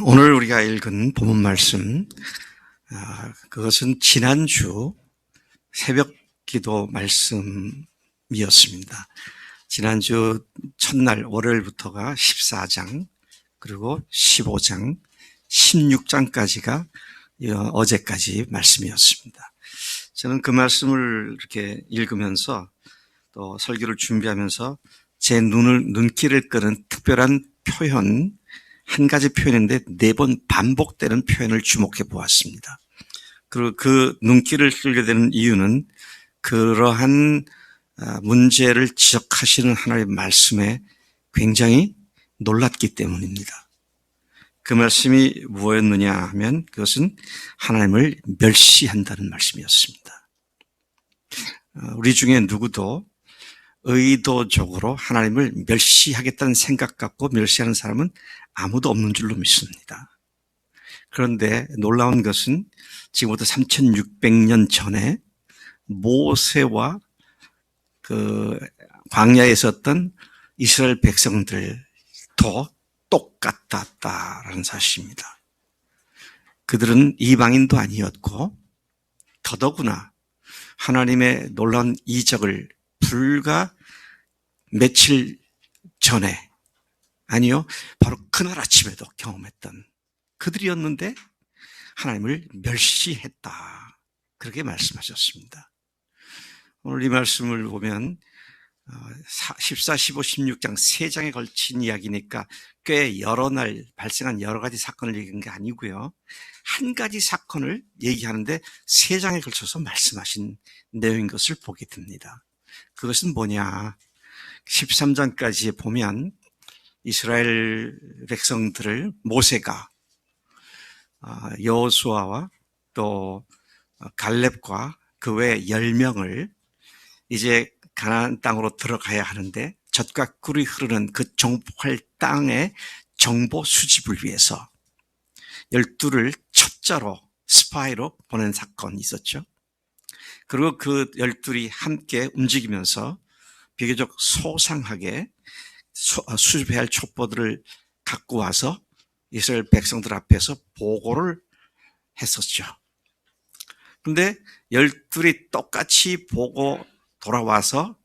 오늘 우리가 읽은 본문 말씀, 그것은 지난주 새벽 기도 말씀이었습니다. 지난주 첫날 월요일부터가 14장, 그리고 15장, 16장까지가 어제까지 말씀이었습니다. 저는 그 말씀을 이렇게 읽으면서 또 설교를 준비하면서 제 눈길을 끄는 특별한 표현, 한 가지 표현인데 4번 반복되는 표현을 주목해 보았습니다. 그리고 그 눈길을 끌게 되는 이유는 그러한 문제를 지적하시는 하나님의 말씀에 굉장히 놀랐기 때문입니다. 그 말씀이 뭐였느냐 하면 그것은 하나님을 멸시한다는 말씀이었습니다. 우리 중에 누구도 의도적으로 하나님을 멸시하겠다는 생각 갖고 멸시하는 사람은 아무도 없는 줄로 믿습니다. 그런데 놀라운 것은 지금부터 3600년 전에 모세와 그 광야에 있었던 이스라엘 백성들도 똑같았다라는 사실입니다. 그들은 이방인도 아니었고 더더구나 하나님의 놀라운 이적을 불과 며칠 전에, 아니요, 바로 그날 아침에도 경험했던 그들이었는데 하나님을 멸시했다, 그렇게 말씀하셨습니다. 오늘 이 말씀을 보면 14, 15, 16장 3장에 걸친 이야기니까 꽤 여러 날 발생한 여러 가지 사건을 얘기한 게 아니고요, 한 가지 사건을 얘기하는데 3장에 걸쳐서 말씀하신 내용인 것을 보게 됩니다. 그것은 뭐냐, 13장까지 보면 이스라엘 백성들을 모세가 여호수아와 또 갈렙과 그 외 10명을 이제 가나안 땅으로 들어가야 하는데 젖과 꿀이 흐르는 그 정복할 땅의 정보 수집을 위해서 12를 첩자로 스파이로 보낸 사건이 있었죠. 그리고 그 12이 함께 움직이면서 비교적 소상하게 수집해야 할 첩보들을 갖고 와서 이스라엘 백성들 앞에서 보고를 했었죠. 그런데 12이 똑같이 돌아와서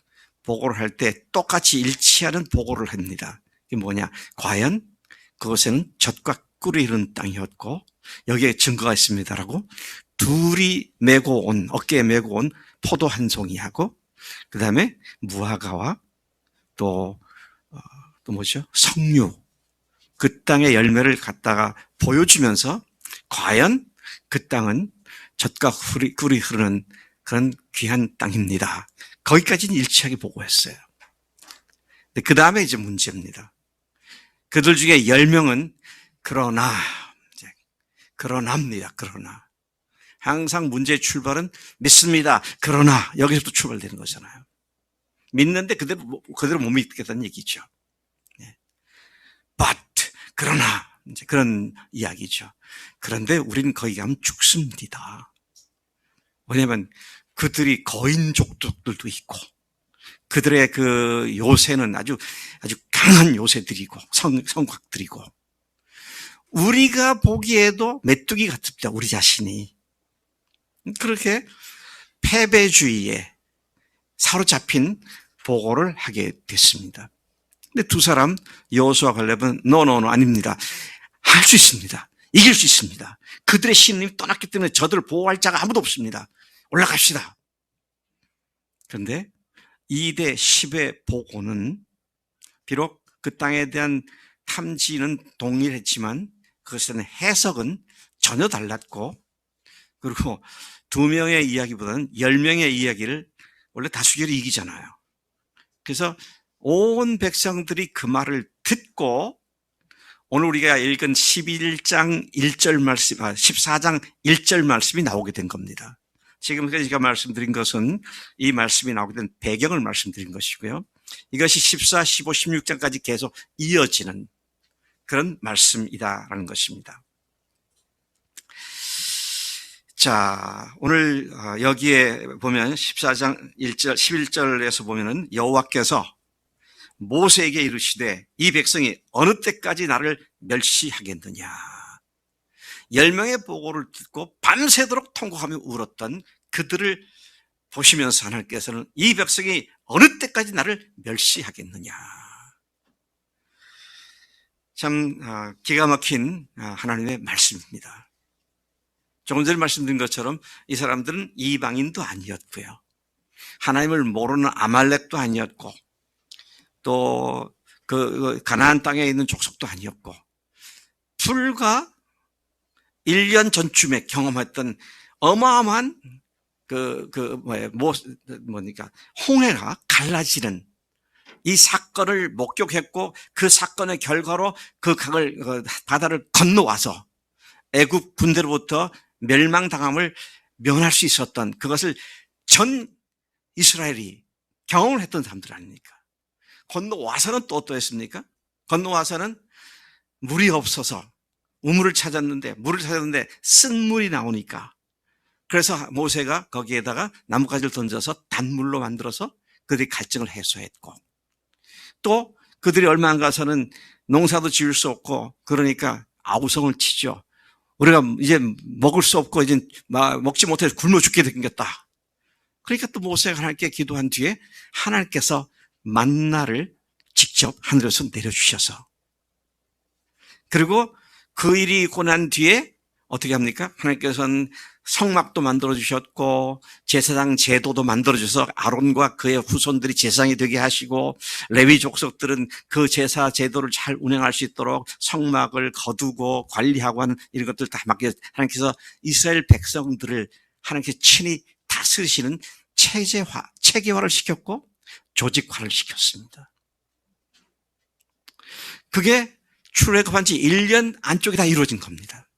보고를 할 때 똑같이 일치하는 보고를 합니다. 이게 뭐냐, 과연 그곳에는 젖과 꿀이 흐르는 땅이었고 여기에 증거가 있습니다라고 둘이 어깨에 메고 온 포도 한 송이하고 그 다음에 무화과와 또 뭐죠? 석류, 그 땅의 열매를 갖다가 보여주면서 과연 그 땅은 젖과 꿀이 흐르는 그런 귀한 땅입니다. 거기까지는 일치하게 보고했어요. 그 다음에 이제 문제입니다. 그들 중에 10명은 그러나입니다. 그러나. 항상 문제의 출발은 믿습니다. 그러나 여기서부터 출발되는 거잖아요. 믿는데 그대로 못 믿겠다는 얘기죠. But 그러나 이제 그런 이야기죠. 그런데 우리는 거기 가면 죽습니다. 왜냐하면 그들이 거인족들도 있고 그들의 그 요새는 아주 강한 요새들이고 성곽들이고 우리가 보기에도 메뚜기 같습니다. 우리 자신이. 그렇게 패배주의에 사로잡힌 보고를 하게 됐습니다. 근데 두 사람 여호수아 갈렙은 노 아닙니다. 할 수 있습니다. 이길 수 있습니다. 그들의 신님이 떠났기 때문에 저들을 보호할 자가 아무도 없습니다. 올라갑시다. 그런데 2대 10의 보고는 비록 그 땅에 대한 탐지는 동일했지만 그것은 해석은 전혀 달랐고, 그리고 2명의 이야기보다는 10명의 이야기를 원래 다수결이 이기잖아요. 그래서 온 백성들이 그 말을 듣고 오늘 우리가 읽은 11장 1절 말씀, 14장 1절 말씀이 나오게 된 겁니다. 지금까지 제가 말씀드린 것은 이 말씀이 나오게 된 배경을 말씀드린 것이고요. 이것이 14, 15, 16장까지 계속 이어지는 그런 말씀이다라는 것입니다. 자, 오늘 여기에 보면 14장 1절, 11절에서 보면은 여호와께서 모세에게 이르시되 이 백성이 어느 때까지 나를 멸시하겠느냐. 10명의 보고를 듣고 밤새도록 통곡하며 울었던 그들을 보시면서 하나님께서는 이 백성이 어느 때까지 나를 멸시하겠느냐. 참 기가 막힌 하나님의 말씀입니다. 조금 전에 말씀드린 것처럼 이 사람들은 이방인도 아니었고요, 하나님을 모르는 아말렉도 아니었고, 또 그 가나안 땅에 있는 족속도 아니었고, 불과 1년 전쯤에 경험했던 어마어마한 홍해가 갈라지는 이 사건을 목격했고, 그 사건의 결과로 그 바다를 건너와서 애굽 군대로부터 멸망당함을 면할 수 있었던, 그것을 전 이스라엘이 경험을 했던 사람들 아닙니까? 건너와서는 또 어떠했습니까? 건너와서는 물이 없어서 우물을 찾았는데, 물을 찾았는데 쓴물이 나오니까, 그래서 모세가 거기에다가 나뭇가지를 던져서 단물로 만들어서 그들이 갈증을 해소했고, 또 그들이 얼마 안 가서는 농사도 지을 수 없고, 그러니까 아우성을 치죠. 우리가 이제 먹을 수 없고 이제 먹지 못해서 굶어 죽게 생겼다. 그러니까 또 모세가 하나님께 기도한 뒤에 하나님께서 만나를 직접 하늘에서 내려주셔서, 그리고 그 일이 있고 난 뒤에 어떻게 합니까? 하나님께서는 성막도 만들어주셨고, 제사장 제도도 만들어주셔서 아론과 그의 후손들이 제사장이 되게 하시고, 레위 족속들은 그 제사 제도를 잘 운영할 수 있도록 성막을 거두고 관리하고 하는 이런 것들 다 맡겨, 하나님께서 이스라엘 백성들을 하나님께서 친히 다스리시는 체계화를 시켰고 조직화를 시켰습니다. 그게 출애굽한 지 1년 안쪽에 다 이루어진 겁니다.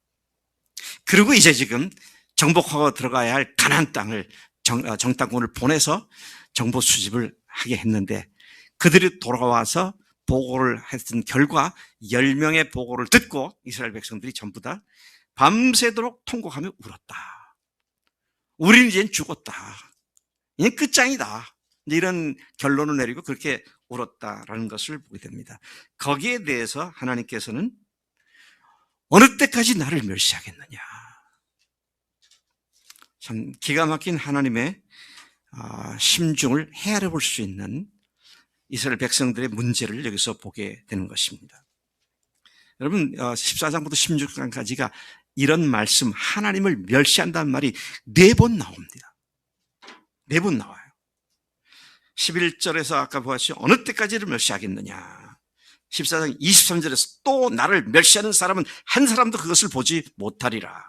그리고 이제 지금 정복하고 들어가야 할 가나안 땅을 정탐꾼을 보내서 정보 수집을 하게 했는데, 그들이 돌아와서 보고를 했던 결과 10명의 보고를 듣고 이스라엘 백성들이 전부 다 밤새도록 통곡하며 울었다. 우리는 이젠 죽었다. 이제 끝장이다. 이런 결론을 내리고 그렇게 울었다라는 것을 보게 됩니다. 거기에 대해서 하나님께서는 어느 때까지 나를 멸시하겠느냐. 참 기가 막힌 하나님의 심중을 헤아려 볼 수 있는 이스라엘 백성들의 문제를 여기서 보게 되는 것입니다. 여러분, 14장부터 16장까지가 이런 말씀, 하나님을 멸시한다는 말이 4번 나옵니다. 4번 나와요. 11절에서 아까 보았죠. 어느 때까지를 멸시하겠느냐. 14장 23절에서 또 나를 멸시하는 사람은 한 사람도 그것을 보지 못하리라.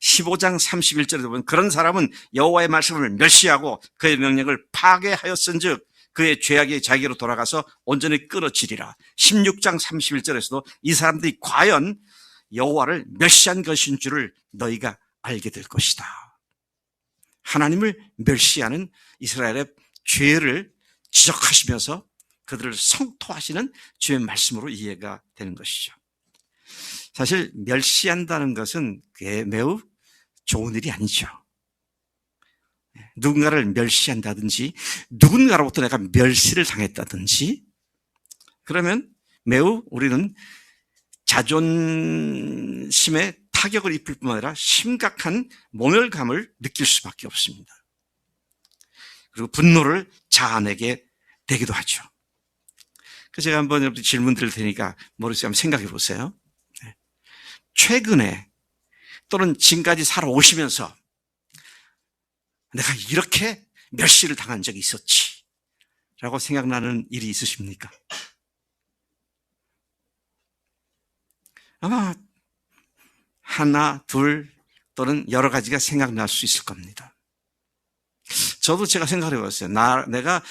15장 31절에 보면 그런 사람은 여호와의 말씀을 멸시하고 그의 명령을 파괴하였은즉 그의 죄악이 자기로 돌아가서 온전히 끊어지리라. 16장 31절에서도 이 사람들이 과연 여호와를 멸시한 것인 줄을 너희가 알게 될 것이다. 하나님을 멸시하는 이스라엘의 죄를 지적하시면서 그들을 성토하시는 주의 말씀으로 이해가 되는 것이죠. 사실 멸시한다는 것은 매우 좋은 일이 아니죠. 누군가를 멸시한다든지 누군가로부터 내가 멸시를 당했다든지 그러면 매우 우리는 자존심에 타격을 입을 뿐만 아니라 심각한 모멸감을 느낄 수밖에 없습니다. 그리고 분노를 자아내게 되기도 하죠. 그래서 제가 한번 여러분들 질문 드릴 테니까 머릿속에 한번 생각해 보세요. 최근에 또는 지금까지 살아오시면서 내가 이렇게 멸시를 당한 적이 있었지 라고 생각나는 일이 있으십니까? 아마 하나, 둘 또는 여러 가지가 생각날 수 있을 겁니다. 저도 제가 생각해 봤어요. 내가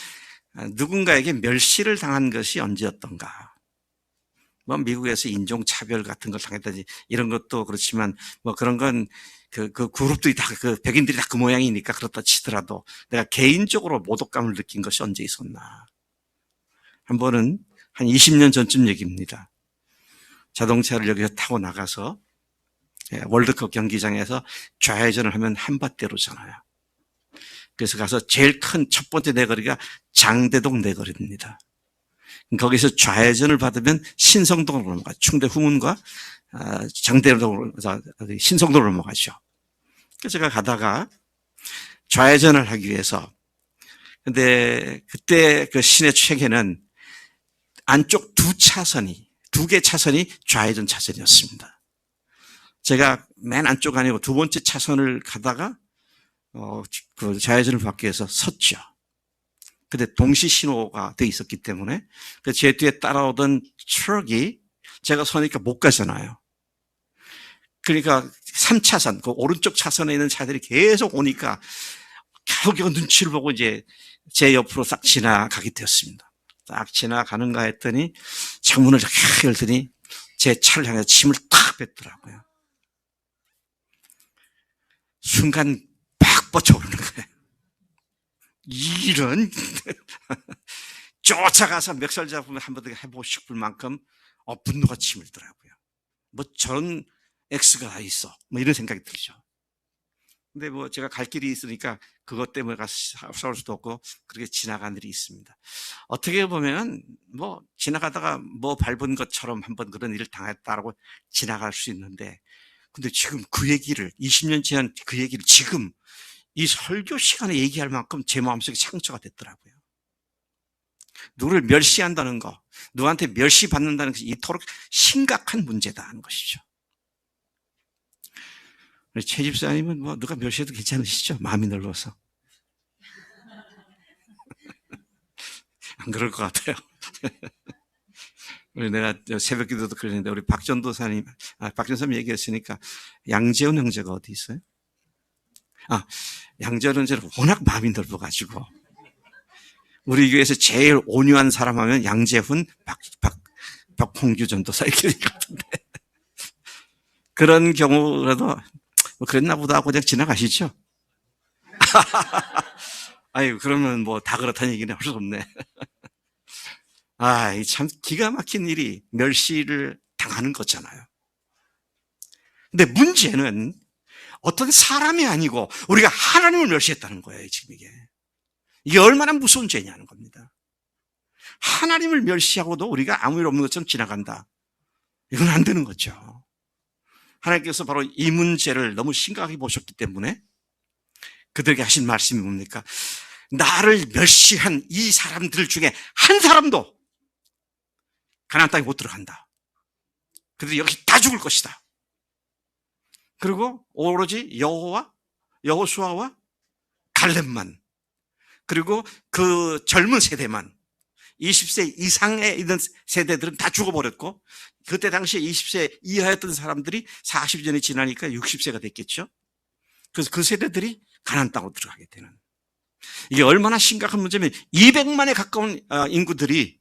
누군가에게 멸시를 당한 것이 언제였던가. 뭐 미국에서 인종차별 같은 걸 당했다든지 이런 것도 그렇지만 뭐 그런 건 그 그룹들이 다 백인들이 다 그 모양이니까 그렇다 치더라도 내가 개인적으로 모독감을 느낀 것이 언제 있었나. 한 번은 한 20년 전쯤 얘기입니다. 자동차를 여기서 타고 나가서 월드컵 경기장에서 좌회전을 하면 한밭대로잖아요. 그래서 가서 제일 큰 첫 번째 내거리가 장대동 내거리입니다. 거기서 좌회전을 받으면 신성동으로 넘어가죠. 충대 후문과 장대로 신성도로 넘어가죠. 그래서 제가 가다가 좌회전을 하기 위해서, 근데 그때 그 시내 책에는 안쪽 두 개 차선이 좌회전 차선이었습니다. 제가 맨 안쪽 아니고 두 번째 차선을 가다가 그 좌회전을 받기 위해서 섰죠. 근데 동시 신호가 돼 있었기 때문에 제 뒤에 따라오던 트럭이 제가 서니까 못 가잖아요. 그러니까 3차선, 그 오른쪽 차선에 있는 차들이 계속 오니까 겨우겨우 눈치를 보고 이제 제 옆으로 싹 지나가게 되었습니다. 딱 지나가는가 했더니 창문을 쫙 열더니 제 차를 향해 침을 탁 뱉더라고요. 순간 팍 뻗쳐오르는 거예요. 이런 쫓아가서 멱살 잡으면 한 번 더 해보고 싶을 만큼 분노가 치밀더라고요. 뭐 저런 X가 다 있어, 뭐 이런 생각이 들죠. 근데 뭐 제가 갈 길이 있으니까 그것 때문에 가서 싸울 수도 없고 그렇게 지나간 일이 있습니다. 어떻게 보면 뭐 지나가다가 뭐 밟은 것처럼 한번 그런 일을 당했다라고 지나갈 수 있는데, 근데 지금 그 얘기를 20년 지난 그 얘기를 지금 이 설교 시간에 얘기할 만큼 제 마음속에 상처가 됐더라고요. 누구를 멸시한다는 거, 누구한테 멸시받는다는 것이 이토록 심각한 문제다 하는 것이죠. 우리 최 집사님은 뭐 누가 멸시해도 괜찮으시죠? 마음이 넓어서. 안 그럴 것 같아요. 우리 내가 새벽 기도도 그랬는데 우리 박전도사님, 박전사님 얘기했으니까 양재훈 형제가 어디 있어요? 양재훈 형제는 워낙 마음이 넓어가지고 우리 교회에서 제일 온유한 사람 하면 양재훈, 박홍규 전도사 이렇게 같은데 그런 경우라도 뭐 그랬나 보다 하고 그냥 지나가시죠. 아유, 그러면 뭐 다 그렇다는 얘기는 할 수 없네. 이 참 기가 막힌 일이 멸시를 당하는 거잖아요. 근데 문제는 어떤 사람이 아니고 우리가 하나님을 멸시했다는 거예요, 지금 이게. 이게 얼마나 무서운 죄냐는 겁니다. 하나님을 멸시하고도 우리가 아무 일 없는 것처럼 지나간다. 이건 안 되는 거죠. 하나님께서 바로 이 문제를 너무 심각하게 보셨기 때문에 그들에게 하신 말씀이 뭡니까? 나를 멸시한 이 사람들 중에 한 사람도 가나안 땅에 못 들어간다. 그들이 여기 다 죽을 것이다. 그리고 오로지 여호수아와 갈렙만, 그리고 그 젊은 세대만, 20세 이상에 있는 세대들은 다 죽어버렸고, 그때 당시에 20세 이하였던 사람들이 40년이 지나니까 60세가 됐겠죠. 그래서 그 세대들이 가나안 땅으로 들어가게 되는, 이게 얼마나 심각한 문제면 200만에 가까운 인구들이,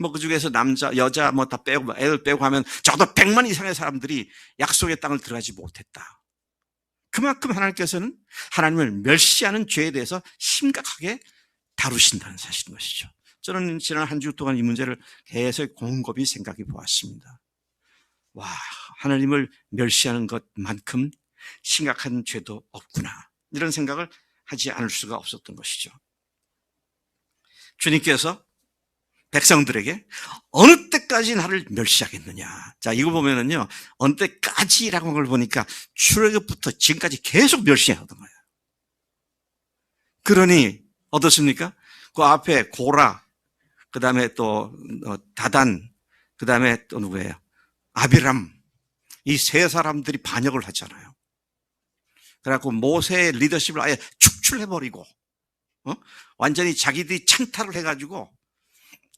뭐 그 중에서 남자 여자 뭐 다 빼고 애들 빼고 하면 적어도 100만 이상의 사람들이 약속의 땅을 들어가지 못했다. 그만큼 하나님께서는 하나님을 멸시하는 죄에 대해서 심각하게 다루신다는 사실인 것이죠. 저는 지난 한 주 동안 이 문제를 계속 곰곰이 생각해 보았습니다. 와, 하나님을 멸시하는 것만큼 심각한 죄도 없구나, 이런 생각을 하지 않을 수가 없었던 것이죠. 주님께서 백성들에게 어느 때까지 나를 멸시하겠느냐. 자, 이거 보면은요, 어느 때까지라고 하는 걸 보니까 출애굽부터 지금까지 계속 멸시하던 거예요. 그러니 어떻습니까? 그 앞에 고라, 그 다음에 또 다단, 그 다음에 또 누구예요? 아비람. 이 세 사람들이 반역을 하잖아요. 그래갖고 모세의 리더십을 아예 축출해버리고, 완전히 자기들이 창탈을 해가지고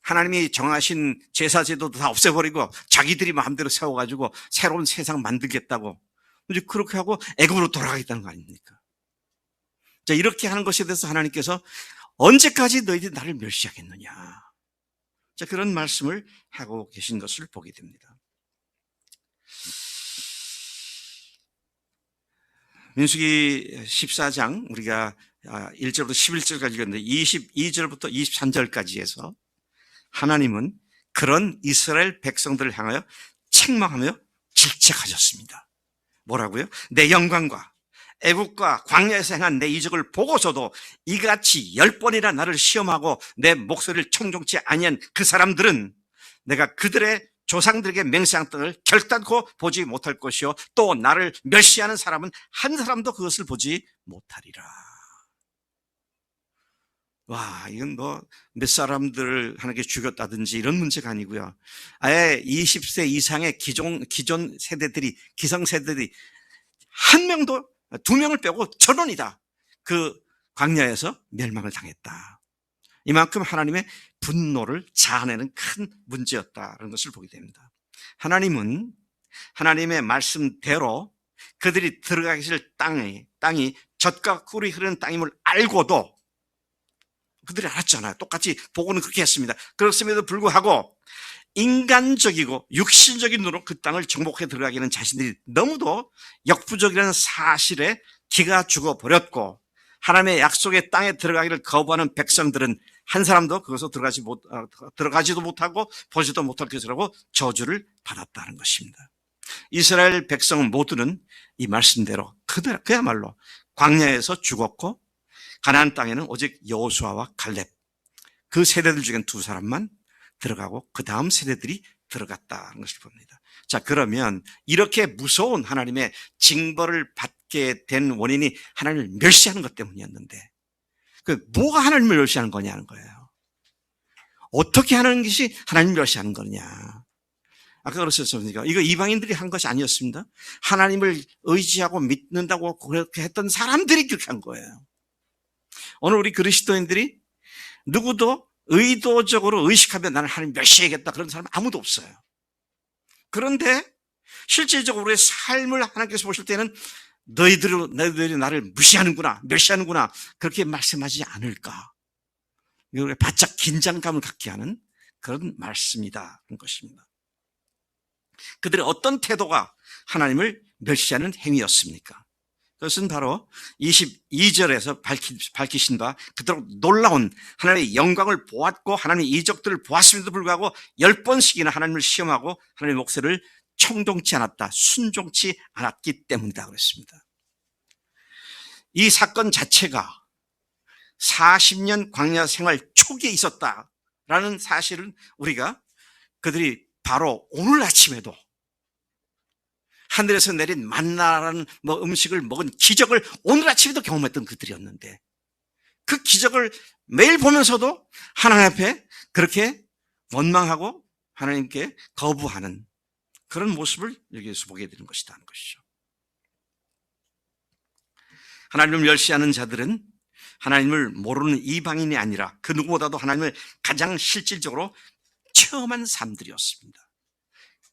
하나님이 정하신 제사 제도도 다 없애버리고 자기들이 마음대로 세워가지고 새로운 세상 만들겠다고, 이제 그렇게 하고 애굽으로 돌아가겠다는 거 아닙니까? 자, 이렇게 하는 것에 대해서 하나님께서 언제까지 너희들이 나를 멸시하겠느냐. 자, 그런 말씀을 하고 계신 것을 보게 됩니다. 민수기 14장 우리가 1절부터 11절까지 읽었는데 22절부터 23절까지 해서 하나님은 그런 이스라엘 백성들을 향하여 책망하며 질책하셨습니다. 뭐라고요? 내 영광과 애국과 광야에서 행한 내 이적을 보고서도 이같이 10번이나 나를 시험하고 내 목소리를 청종치 아니한 그 사람들은 내가 그들의 조상들에게 맹세한 땅을 결단코 보지 못할 것이요 또 나를 멸시하는 사람은 한 사람도 그것을 보지 못하리라. 와, 이건 뭐 몇 사람들을 하나님께 죽였다든지 이런 문제가 아니고요. 아예 20세 이상의 기존 세대들이, 기성세대들이 한 명도, 두 명을 빼고 전원이다. 그 광야에서 멸망을 당했다. 이만큼 하나님의 분노를 자아내는 큰 문제였다는 것을 보게 됩니다. 하나님은 하나님의 말씀대로 그들이 들어가기 실 땅이 젖과 꿀이 흐르는 땅임을 알고도 그들이 알았잖아요. 똑같이 보고는 그렇게 했습니다. 그렇음에도 불구하고 인간적이고 육신적인 눈으로 그 땅을 정복해 들어가기는 자신들이 너무도 역부족이라는 사실에 기가 죽어버렸고 하나님의 약속의 땅에 들어가기를 거부하는 백성들은 한 사람도 그것을 들어가지도 못하고 보지도 못할 것이라고 저주를 받았다는 것입니다. 이스라엘 백성 모두는 이 말씀대로 그야말로 광야에서 죽었고 가나안 땅에는 오직 여호수아와 갈렙 그 세대들 중엔 두 사람만 들어가고 그 다음 세대들이 들어갔다는 것을 봅니다. 자, 그러면 이렇게 무서운 하나님의 징벌을 받게 된 원인이 하나님을 멸시하는 것 때문이었는데 뭐가 하나님을 멸시하는 거냐는 거예요. 어떻게 하는 것이 하나님을 멸시하는 거냐. 아까 그러셨습니까? 이거 이방인들이 한 것이 아니었습니다. 하나님을 의지하고 믿는다고 그렇게 했던 사람들이 그렇게 한 거예요. 오늘 우리 그리스도인들이 누구도 의도적으로 의식하면 나는 하나님 멸시해야겠다 그런 사람 아무도 없어요. 그런데 실질적으로 우리의 삶을 하나님께서 보실 때는 너희들이 나를 무시하는구나, 멸시하는구나 그렇게 말씀하지 않을까. 이걸 바짝 긴장감을 갖게 하는 그런 말씀이다 그런 것입니다. 그들의 어떤 태도가 하나님을 멸시하는 행위였습니까? 그것은 바로 22절에서 밝히신 바 그토록 놀라운 하나님의 영광을 보았고 하나님의 이적들을 보았음에도 불구하고 10번씩이나 하나님을 시험하고 하나님의 목소리를 청종치 않았다, 순종치 않았기 때문이다 그랬습니다. 이 사건 자체가 40년 광야 생활 초기에 있었다라는 사실은 우리가 그들이 바로 오늘 아침에도 하늘에서 내린 만나라는 음식을 먹은 기적을 오늘 아침에도 경험했던 그들이었는데 그 기적을 매일 보면서도 하나님 앞에 그렇게 원망하고 하나님께 거부하는 그런 모습을 여기에서 보게 되는 것이다 하는 것이죠. 하나님을 멸시하는 자들은 하나님을 모르는 이방인이 아니라 그 누구보다도 하나님을 가장 실질적으로 체험한 사람들이었습니다.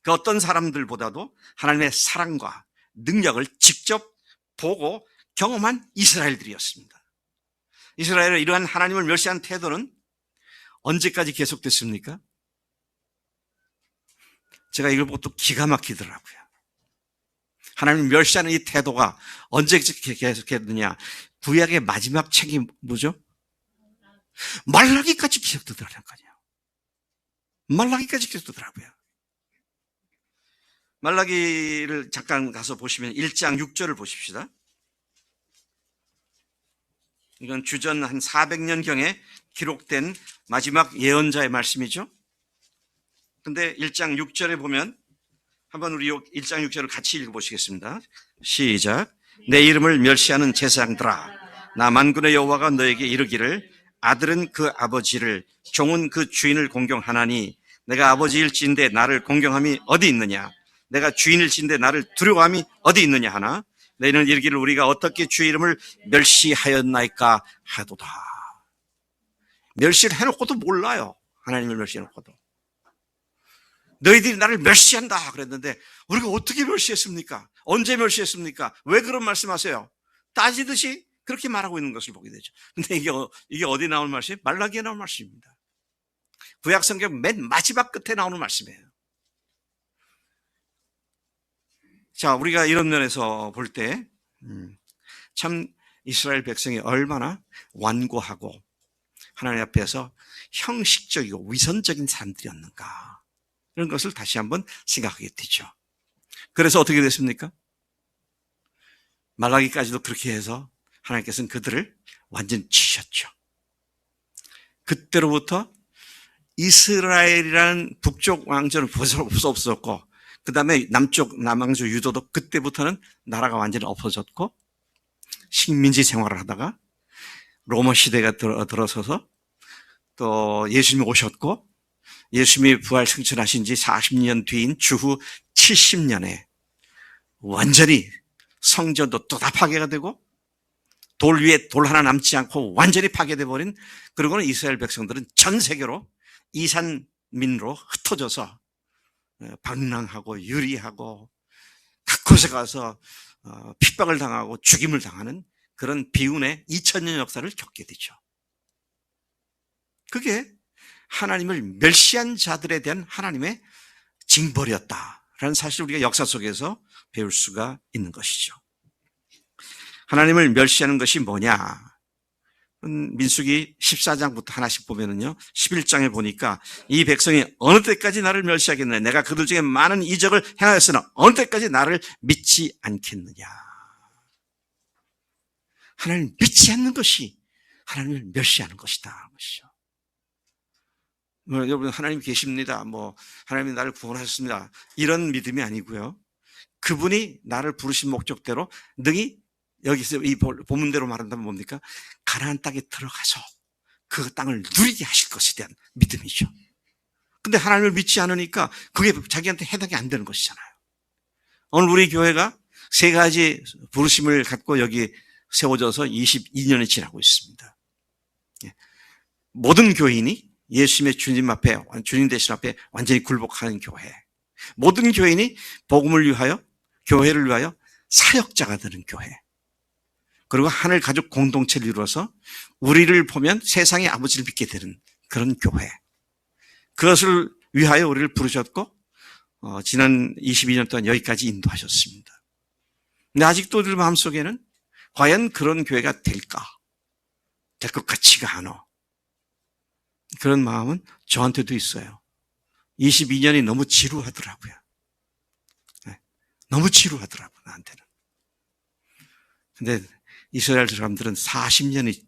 그 어떤 사람들보다도 하나님의 사랑과 능력을 직접 보고 경험한 이스라엘들이었습니다. 이스라엘의 이러한 하나님을 멸시한 태도는 언제까지 계속됐습니까? 제가 이걸 보고 또 기가 막히더라고요. 하나님을 멸시하는 이 태도가 언제까지 계속했느냐. 구약의 마지막 책이 뭐죠? 말라기까지 계속되더라고요. 말라기까지 계속되더라고요. 말라기를 잠깐 가서 보시면 1장 6절을 보십시다. 이건 주전 한 400년경에 기록된 마지막 예언자의 말씀이죠. 근데 1장 6절에 보면 한번 우리 1장 6절을 같이 읽어보시겠습니다. 시작. 내 이름을 멸시하는 제사장들아, 나 만군의 여호와가 너에게 이르기를 아들은 그 아버지를 종은 그 주인을 공경하나니 내가 아버지일진데 나를 공경함이 어디 있느냐. 내가 주인일진데 나를 두려워함이 어디 있느냐 하나. 너희는 이르기를 우리가 어떻게 주의 이름을 멸시하였나이까 하도다. 멸시를 해놓고도 몰라요. 하나님을 멸시해놓고도. 너희들이 나를 멸시한다 그랬는데 우리가 어떻게 멸시했습니까? 언제 멸시했습니까? 왜 그런 말씀하세요? 따지듯이 그렇게 말하고 있는 것을 보게 되죠. 근데 이게 어디 나오는 말씀이에요? 말라기에 나오는 말씀입니다. 구약성경 맨 마지막 끝에 나오는 말씀이에요. 자, 우리가 이런 면에서 볼 때 참 이스라엘 백성이 얼마나 완고하고 하나님 앞에서 형식적이고 위선적인 사람들이었는가, 이런 것을 다시 한번 생각하게 되죠. 그래서 어떻게 됐습니까? 말라기까지도 그렇게 해서 하나님께서는 그들을 완전히 치셨죠. 그때로부터 이스라엘이라는 북쪽 왕조는 없었고, 그 다음에 남왕조 유도도 그때부터는 나라가 완전히 없어졌고, 식민지 생활을 하다가 로마 시대가 들어서서 또 예수님이 오셨고, 예수님이 부활 승천하신 지 40년 뒤인 주후 70년에 완전히 성전도 또 다 파괴가 되고, 돌 위에 돌 하나 남지 않고 완전히 파괴돼 버린, 그리고는 이스라엘 백성들은 전 세계로 이산민으로 흩어져서 방랑하고 유리하고 각 곳에 가서 핍박을 당하고 죽임을 당하는 그런 비운의 2000년 역사를 겪게 되죠. 그게 하나님을 멸시한 자들에 대한 하나님의 징벌이었다라는 사실을 우리가 역사 속에서 배울 수가 있는 것이죠. 하나님을 멸시하는 것이 뭐냐? 민수기 14장부터 하나씩 보면은요, 11장에 보니까 이 백성이 어느 때까지 나를 멸시하겠느냐? 내가 그들 중에 많은 이적을 행하였으나 어느 때까지 나를 믿지 않겠느냐? 하나님을 믿지 않는 것이 하나님을 멸시하는 것이다. 것이죠. 여러분, 하나님 계십니다. 하나님이 나를 구원하셨습니다. 이런 믿음이 아니고요. 그분이 나를 부르신 목적대로 능히, 여기서 이 본문대로 말한다면 뭡니까? 가나안 땅에 들어가서 그 땅을 누리게 하실 것에 대한 믿음이죠. 근데 하나님을 믿지 않으니까 그게 자기한테 해당이 안 되는 것이잖아요. 오늘 우리 교회가 세 가지 부르심을 갖고 여기 세워져서 22년이 지나고 있습니다. 모든 교인이 예수님의 주님 앞에, 주님 대신 앞에 완전히 굴복하는 교회. 모든 교인이 복음을 위하여, 교회를 위하여 사역자가 되는 교회. 그리고 하늘 가족 공동체를 이루어서 우리를 보면 세상의 아버지를 믿게 되는 그런 교회. 그것을 위하여 우리를 부르셨고, 지난 22년 동안 여기까지 인도하셨습니다. 근데 아직도 우리 마음속에는 과연 그런 교회가 될까? 될 것 같지가 않아. 그런 마음은 저한테도 있어요. 22년이 너무 지루하더라고요. 너무 지루하더라고요, 나한테는. 근데 이스라엘 사람들은 40년이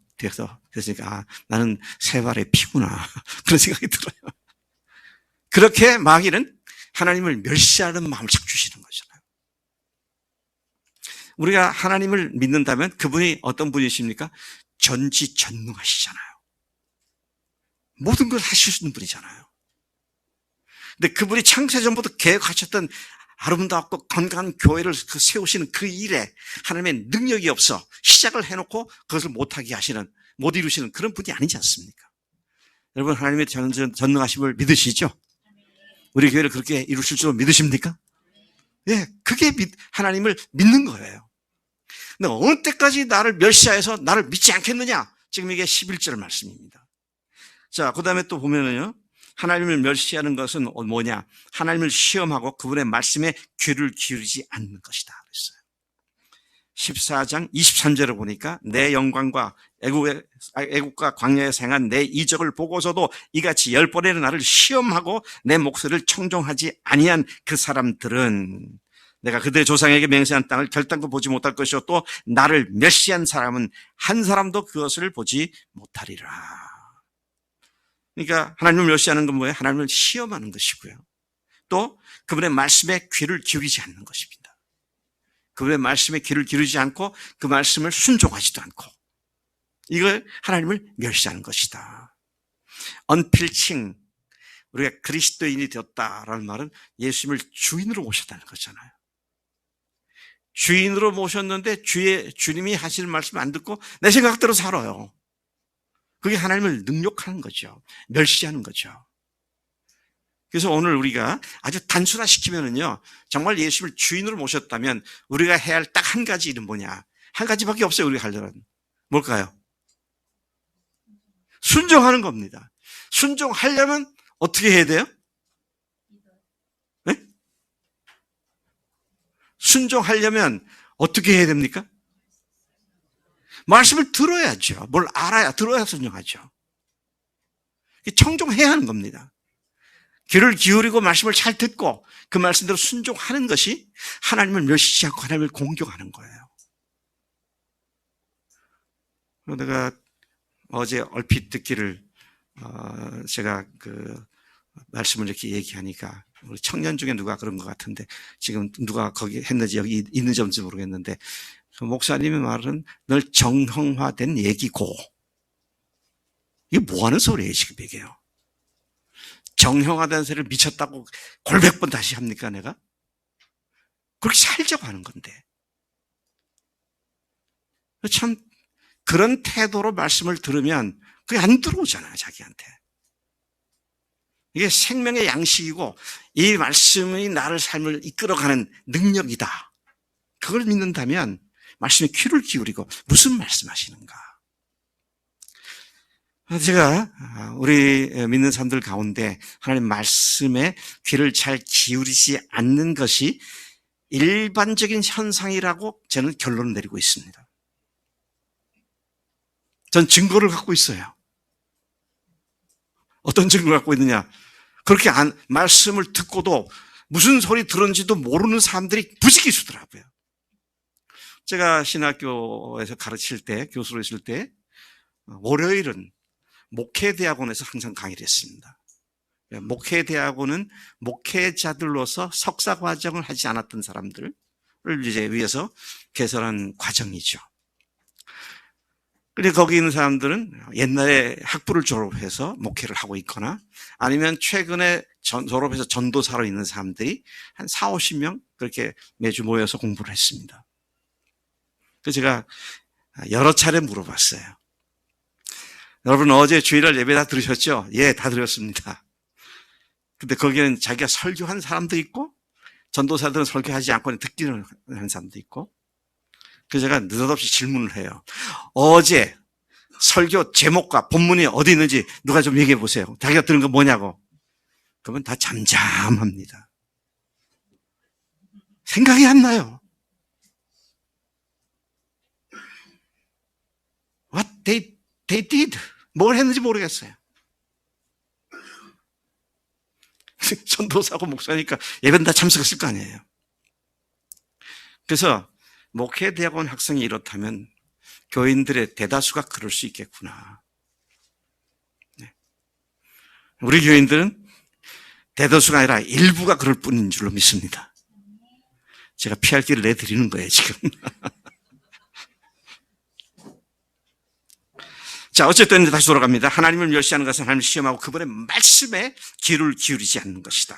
됐으니까, 나는 세 발의 피구나. 그런 생각이 들어요. 그렇게 마귀는 하나님을 멸시하는 마음을 착 주시는 거잖아요. 우리가 하나님을 믿는다면 그분이 어떤 분이십니까? 전지전능하시잖아요. 모든 걸 하실 수 있는 분이잖아요. 근데 그분이 창세전부터 계획하셨던 아름답고 건강한 교회를 세우시는 그 일에 하나님의 능력이 없어 시작을 해놓고 그것을 못하게 하시는, 못 이루시는 그런 분이 아니지 않습니까? 여러분, 하나님의 전능하심을 믿으시죠? 우리 교회를 그렇게 이루실 줄 믿으십니까? 예, 그게 하나님을 믿는 거예요. 근데 어느 때까지 나를 멸시하여서 나를 믿지 않겠느냐? 지금 이게 11절 말씀입니다. 자, 그 다음에 또 보면은요, 하나님을 멸시하는 것은 뭐냐? 하나님을 시험하고 그분의 말씀에 귀를 기울이지 않는 것이다 그랬어요. 14장 23절을 보니까 내 영광과 애국과 광야에서 행한 내 이적을 보고서도 이같이 10번이나 나를 시험하고 내 목소리를 청종하지 아니한 그 사람들은 내가 그들의 조상에게 맹세한 땅을 결단코 보지 못할 것이요 또 나를 멸시한 사람은 한 사람도 그것을 보지 못하리라. 그러니까 하나님을 멸시하는 건 뭐예요? 하나님을 시험하는 것이고요. 또 그분의 말씀에 귀를 기울이지 않는 것입니다. 그분의 말씀에 귀를 기울이지 않고 그 말씀을 순종하지도 않고, 이걸 하나님을 멸시하는 것이다. 언필칭, 우리가 그리스도인이 되었다라는 말은 예수님을 주인으로 모셨다는 거잖아요. 주인으로 모셨는데 주님이 하시는 말씀 안 듣고 내 생각대로 살아요. 그게 하나님을 능욕하는 거죠. 멸시하는 거죠. 그래서 오늘 우리가 아주 단순화시키면은요, 정말 예수님을 주인으로 모셨다면 우리가 해야 할 딱 한 가지 일은 뭐냐? 한 가지밖에 없어요, 우리가 하려면. 뭘까요? 순종하는 겁니다. 순종하려면 어떻게 해야 돼요? 네? 순종하려면 어떻게 해야 됩니까? 말씀을 들어야죠. 뭘 알아야, 들어야 순종하죠. 청종해야 하는 겁니다. 귀를 기울이고 말씀을 잘 듣고 그 말씀대로 순종하는 것이 하나님을 멸시하지 않고 하나님을 공경하는 거예요. 내가 어제 얼핏 듣기를, 제가 말씀을 이렇게 얘기하니까, 우리 청년 중에 누가 그런 것 같은데, 지금 누가 거기 했는지 여기 있는지 없는지 모르겠는데, 그 목사님의 말은 늘 정형화된 얘기고, 이게 뭐 하는 소리예요, 지금 이게요? 정형화된 소리를 미쳤다고 골백 번 다시 합니까, 내가? 그렇게 살자고 하는 건데. 참, 그런 태도로 말씀을 들으면 그게 안 들어오잖아요, 자기한테. 이게 생명의 양식이고, 이 말씀이 나를 삶을 이끌어가는 능력이다. 그걸 믿는다면, 말씀에 귀를 기울이고, 무슨 말씀하시는가? 제가 우리 믿는 사람들 가운데 하나님 말씀에 귀를 잘 기울이지 않는 것이 일반적인 현상이라고 저는 결론을 내리고 있습니다. 전 증거를 갖고 있어요. 어떤 증거를 갖고 있느냐? 그렇게 말씀을 듣고도 무슨 소리 들었는지도 모르는 사람들이 부지기수더라고요. 제가 신학교에서 가르칠 때, 교수로 있을 때, 월요일은 목회대학원에서 항상 강의를 했습니다. 목회대학원은 목회자들로서 석사과정을 하지 않았던 사람들을 이제 위해서 개설한 과정이죠. 그리고 거기 있는 사람들은 옛날에 학부를 졸업해서 목회를 하고 있거나 아니면 최근에 졸업해서 전도사로 있는 사람들이 한 4, 50명 그렇게 매주 모여서 공부를 했습니다. 그래서 제가 여러 차례 물어봤어요. 여러분 어제 주일날 예배 다 들으셨죠? 예, 다 들었습니다. 근데 거기는 자기가 설교한 사람도 있고 전도사들은 설교하지 않고 듣기를 하는 사람도 있고 그래서 제가 느닷없이 질문을 해요. 어제 설교 제목과 본문이 어디 있는지 누가 좀 얘기해 보세요. 자기가 들은 거 뭐냐고. 그러면 다 잠잠합니다. 생각이 안 나요. What they did. 뭘 했는지 모르겠어요. 전도사고 목사니까 예배는 다 참석했을 거 아니에요. 그래서 목회대학원 학생이 이렇다면 교인들의 대다수가 그럴 수 있겠구나. 네. 우리 교인들은 대다수가 아니라 일부가 그럴 뿐인 줄로 믿습니다. 제가 피할 길을 내드리는 거예요, 지금. 자, 어쨌든 다시 돌아갑니다. 하나님을 멸시하는 것은 하나님을 시험하고 그분의 말씀에 귀를 기울이지 않는 것이다.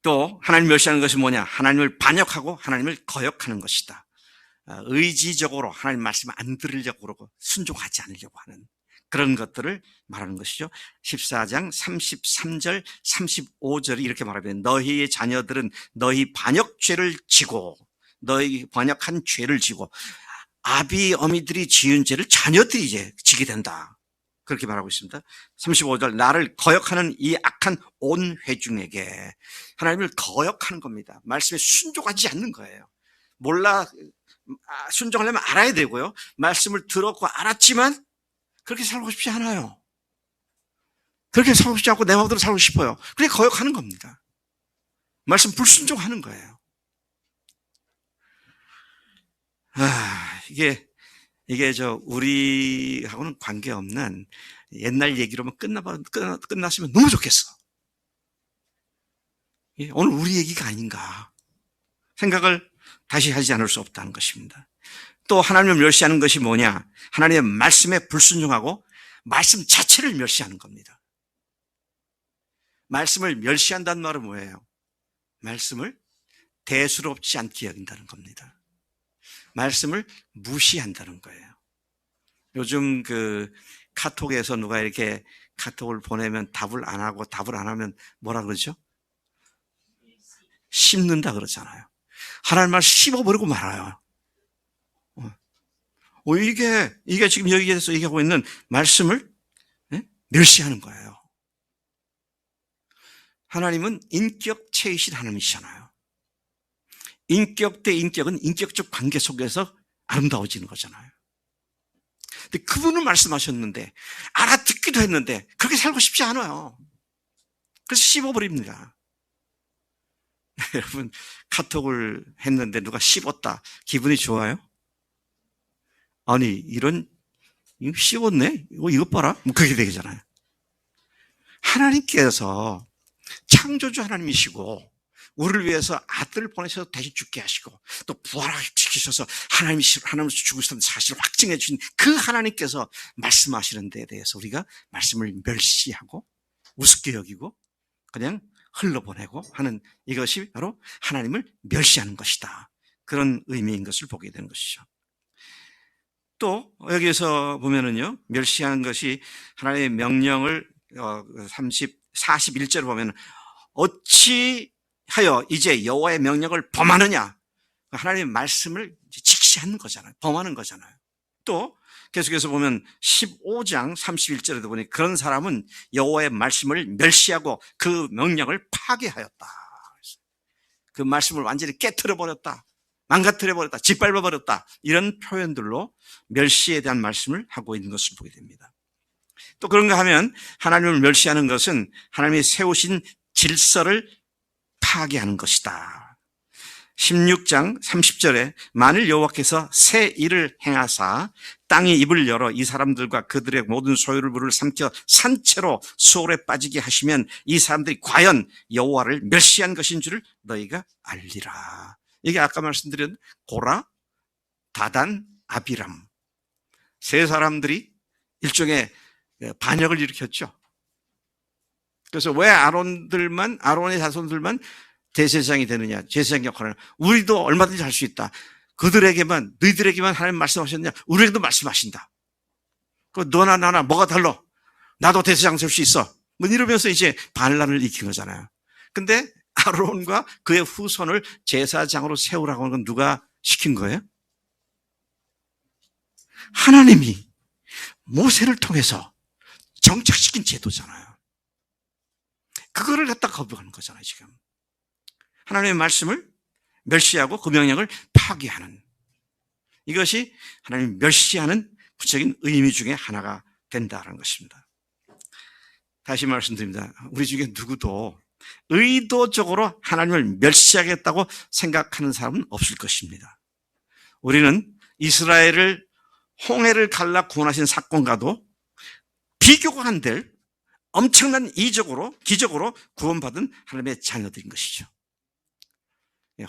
또 하나님을 멸시하는 것이 뭐냐? 하나님을 반역하고 하나님을 거역하는 것이다. 의지적으로 하나님 말씀을 안 들으려고 그러고 순종하지 않으려고 하는 그런 것들을 말하는 것이죠. 14장 33절 35절이 이렇게 말하면 너희의 자녀들은 너희 반역죄를 지고 너희 반역한 죄를 지고 아비 어미들이 지은 죄를 자녀들이 이제 지게 된다. 그렇게 말하고 있습니다. 35절 나를 거역하는 이 악한 온 회중에게 하나님을 거역하는 겁니다. 말씀에 순종하지 않는 거예요. 몰라 순종하려면 알아야 되고요. 말씀을 들었고 알았지만 그렇게 살고 싶지 않아요. 그렇게 살고 싶지 않고 내 마음대로 살고 싶어요. 그래 거역하는 겁니다. 말씀 불순종하는 거예요. 이게 우리하고는 관계없는 옛날 얘기로만 끝났으면 너무 좋겠어. 오늘 우리 얘기가 아닌가 생각을 다시 하지 않을 수 없다는 것입니다. 또 하나님을 멸시하는 것이 뭐냐? 하나님의 말씀에 불순종하고 말씀 자체를 멸시하는 겁니다. 말씀을 멸시한다는 말은 뭐예요? 말씀을 대수롭지 않게 여긴다는 겁니다. 말씀을 무시한다는 거예요. 요즘 카톡에서 누가 이렇게 카톡을 보내면 답을 안 하고 답을 안 하면 뭐라 그러죠? 씹는다 그러잖아요. 하나님 말 씹어버리고 말아요. 이게 지금 여기에서 얘기하고 있는 말씀을 멸시하는 거예요. 하나님은 인격체이신 하나님이시잖아요. 인격 대 인격은 인격적 관계 속에서 아름다워지는 거잖아요. 근데 그분은 말씀하셨는데 알아듣기도 했는데 그렇게 살고 싶지 않아요. 그래서 씹어버립니다. 여러분 카톡을 했는데 누가 씹었다 기분이 좋아요? 아니, 이거 씌웠네? 이것 봐라? 뭐 그렇게 되잖아요. 하나님께서 창조주 하나님이시고, 우리를 위해서 아들을 보내셔서 대신 죽게 하시고, 또 부활시키셔서 하나님이 죽으셨다는 사실을 확증해 주신 그 하나님께서 말씀하시는 데에 대해서 우리가 말씀을 멸시하고, 우습게 여기고, 그냥 흘러보내고 하는 이것이 바로 하나님을 멸시하는 것이다. 그런 의미인 것을 보게 되는 것이죠. 또 여기에서 보면은요, 멸시하는 것이 하나님의 명령을 41절을 보면 어찌하여 이제 여호와의 명령을 범하느냐, 하나님의 말씀을 직시하는 거잖아요. 범하는 거잖아요. 또 계속해서 보면 15장 31절에도 보니 그런 사람은 여호와의 말씀을 멸시하고 그 명령을 파괴하였다. 그 말씀을 완전히 깨트려버렸다, 망가뜨려버렸다, 짓밟아버렸다, 이런 표현들로 멸시에 대한 말씀을 하고 있는 것을 보게 됩니다. 또 그런가 하면 하나님을 멸시하는 것은 하나님이 세우신 질서를 파괴하는 것이다. 16장 30절에 만일 여호와께서 새 일을 행하사 땅의 입을 열어 이 사람들과 그들의 모든 소유를 물을 삼켜 산채로 수월에 빠지게 하시면 이 사람들이 과연 여호와를 멸시한 것인 줄을 너희가 알리라. 이게 아까 말씀드린 고라, 다단, 아비람 세 사람들이 일종의 반역을 일으켰죠. 그래서 왜 아론의 자손들만 대제사장이 되느냐, 제사장 역할을 우리도 얼마든지 할 수 있다. 너희들에게만 하나님 말씀하셨냐, 우리에게도 말씀하신다. 너나 나나 뭐가 달라? 나도 대제사장 될 수 있어. 뭐 이러면서 이제 반란을 일으킨 거잖아요. 근데 아론과 그의 후손을 제사장으로 세우라고 하는 건 누가 시킨 거예요? 하나님이 모세를 통해서 정착시킨 제도잖아요. 그거를 갖다 거부하는 거잖아요, 지금. 하나님의 말씀을 멸시하고 그 명령을 파괴하는, 이것이 하나님 멸시하는 구체적인 의미 중에 하나가 된다는 것입니다. 다시 말씀드립니다. 우리 중에 누구도 의도적으로 하나님을 멸시하겠다고 생각하는 사람은 없을 것입니다. 우리는 이스라엘을 홍해를 갈라 구원하신 사건과도 비교가 안 될 엄청난 기적으로 구원받은 하나님의 자녀들인 것이죠.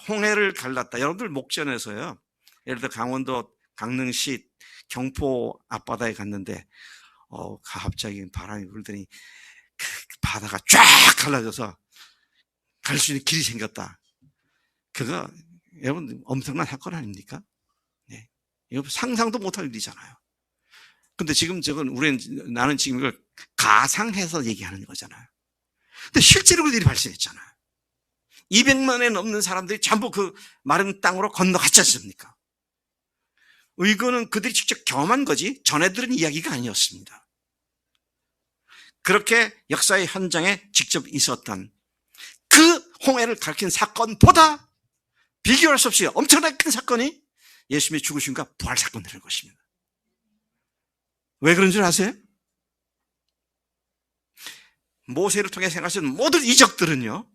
홍해를 갈랐다. 여러분들 목전에서요, 예를 들어 강원도 강릉시 경포 앞바다에 갔는데 갑자기 바람이 불더니 그 바다가 쫙 갈라져서 갈 수 있는 길이 생겼다. 그거 여러분 엄청난 사건 아닙니까? 네. 이거 상상도 못할 일이잖아요. 근데 지금 나는 지금 이걸 가상해서 얘기하는 거잖아요. 근데 실제로 그 일이 발생했잖아요. 200만에 넘는 사람들이 전부 그 마른 땅으로 건너갔지 않습니까? 이거는 그들이 직접 경험한 거지 전해 들은 이야기가 아니었습니다. 그렇게 역사의 현장에 직접 있었던 그 홍해를 가리킨 사건보다 비교할 수 없이 엄청나게 큰 사건이 예수님의 죽으심과 부활 사건이라는 것입니다. 왜 그런 줄 아세요? 모세를 통해 생각하신 모든 이적들은요,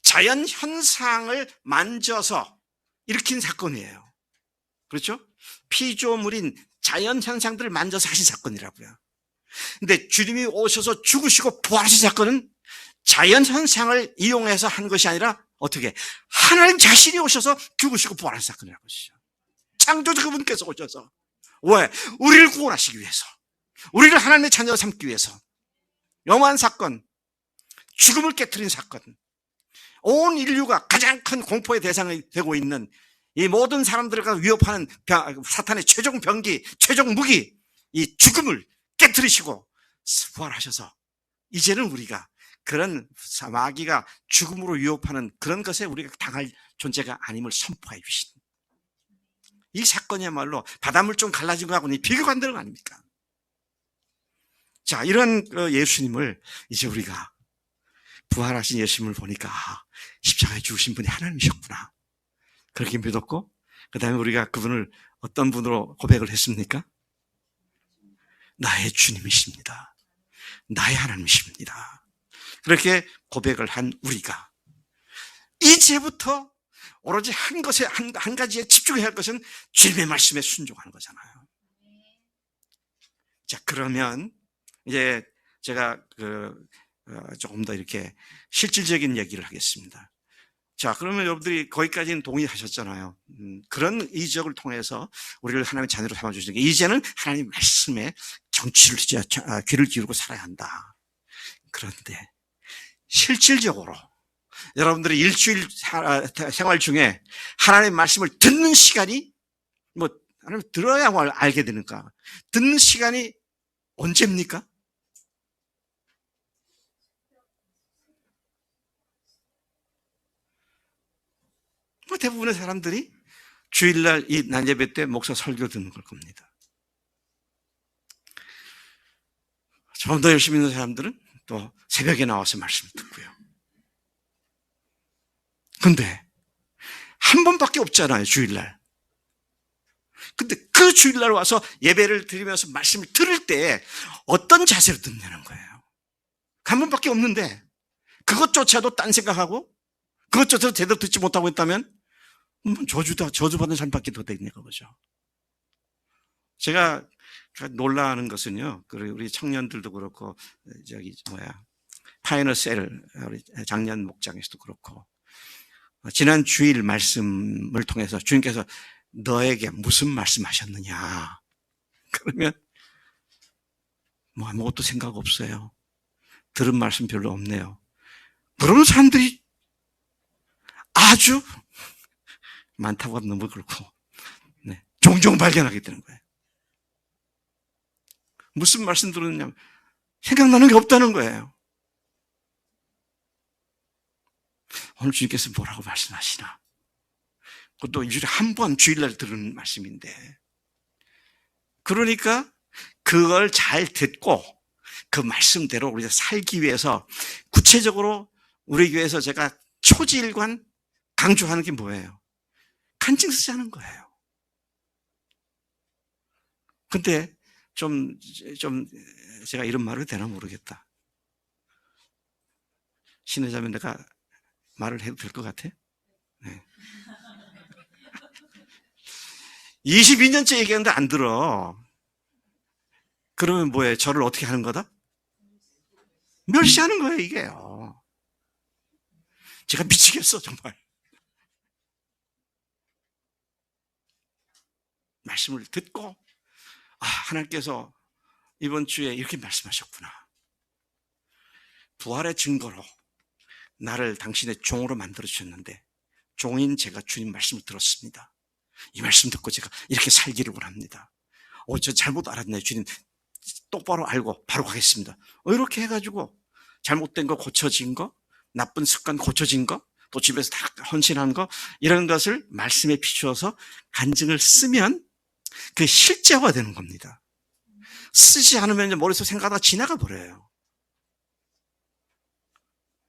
자연 현상을 만져서 일으킨 사건이에요. 그렇죠? 피조물인 자연 현상들을 만져서 하신 사건이라고요. 근데 주님이 오셔서 죽으시고 부활하신 사건은 자연 현상을 이용해서 한 것이 아니라 어떻게? 하나님 자신이 오셔서 죽으시고 부활하신 사건이라는 것이죠. 창조주 그분께서 오셔서. 왜? 우리를 구원하시기 위해서, 우리를 하나님의 자녀로 삼기 위해서. 영원한 사건, 죽음을 깨트린 사건, 온 인류가 가장 큰 공포의 대상이 되고 있는 이 모든 사람들과 위협하는 사탄의 최종 병기, 최종 무기, 이 죽음을 깨트리시고 부활하셔서 이제는 우리가 그런 마귀가 죽음으로 위협하는 그런 것에 우리가 당할 존재가 아님을 선포해 주신 이 사건이야말로 바닷물 좀 갈라진 거하고는 비교가 안 되는 거 아닙니까? 자, 이런 예수님을 이제 우리가 부활하신 예수님을 보니까 십자가에 죽으신 분이 하나님이셨구나, 그렇게 믿었고, 그 다음에 우리가 그분을 어떤 분으로 고백을 했습니까? 나의 주님이십니다, 나의 하나님이십니다. 그렇게 고백을 한 우리가 이제부터 오로지 한 가지에 집중해야 할 것은 주님의 말씀에 순종하는 거잖아요. 자, 그러면 이제 제가 조금 더 이렇게 실질적인 얘기를 하겠습니다. 자, 그러면 여러분들이 거기까지는 동의하셨잖아요. 그런 이적을 통해서 우리를 하나님의 자녀로 삼아주시는 게, 이제는 하나님 말씀에 귀를 기울이고 살아야 한다. 그런데 실질적으로 여러분들이 일주일 생활 중에 하나님의 말씀을 듣는 시간이, 뭐 하나님 들어야 알게 되니까, 듣는 시간이 언제입니까? 대부분의 사람들이 주일날 이 낮예배 때 목사 설교 듣는 걸 겁니다. 좀 더 열심히 있는 사람들은 또 새벽에 나와서 말씀을 듣고요. 근데 한 번밖에 없잖아요, 주일날. 근데 그 주일날 와서 예배를 드리면서 말씀을 들을 때 어떤 자세로 듣냐는 거예요. 한 번밖에 없는데 그것조차도 딴 생각하고 그것조차도 제대로 듣지 못하고 있다면 저주받는 삶밖에 더 되겠네, 그거죠. 제가 놀라는 것은요, 우리 청년들도 그렇고, 파이널 셀, 우리 작년 목장에서도 그렇고, 지난 주일 말씀을 통해서 주님께서 너에게 무슨 말씀하셨느냐. 그러면 뭐 아무것도 생각 없어요. 들은 말씀 별로 없네요. 그러는 사람들이 아주 많다고 하면 너무 그렇고, 네, 종종 발견하게 되는 거예요. 무슨 말씀 들었냐면 생각나는 게 없다는 거예요. 오늘 주님께서 뭐라고 말씀하시나? 그것도 일주일에 한 번 주일날 들은 말씀인데, 그러니까 그걸 잘 듣고 그 말씀대로 우리가 살기 위해서 구체적으로 우리 교회에서 제가 초지일관 강조하는 게 뭐예요? 간증 쓰자는 거예요. 근데 좀 제가 이런 말을 되나 모르겠다. 신뢰자면 내가 말을 해도 될 것 같아? 네. 22년째 얘기하는데 안 들어. 그러면 뭐예요? 저를 어떻게 하는 거다? 멸시하는 거예요, 이게요. 제가 미치겠어, 정말. 말씀을 듣고, 하나님께서 이번 주에 이렇게 말씀하셨구나. 부활의 증거로 나를 당신의 종으로 만들어주셨는데, 종인 제가 주님 말씀을 들었습니다. 이 말씀 듣고 제가 이렇게 살기를 원합니다. 저 잘못 알았네요. 주님 똑바로 알고 바로 가겠습니다. 이렇게 해가지고 잘못된 거 고쳐진 거, 나쁜 습관 고쳐진 거, 또 집에서 다 헌신한 거, 이런 것을 말씀에 비추어서 간증을 쓰면 그게 실제화가 되는 겁니다. 쓰지 않으면 머릿속 생각하다가 지나가 버려요.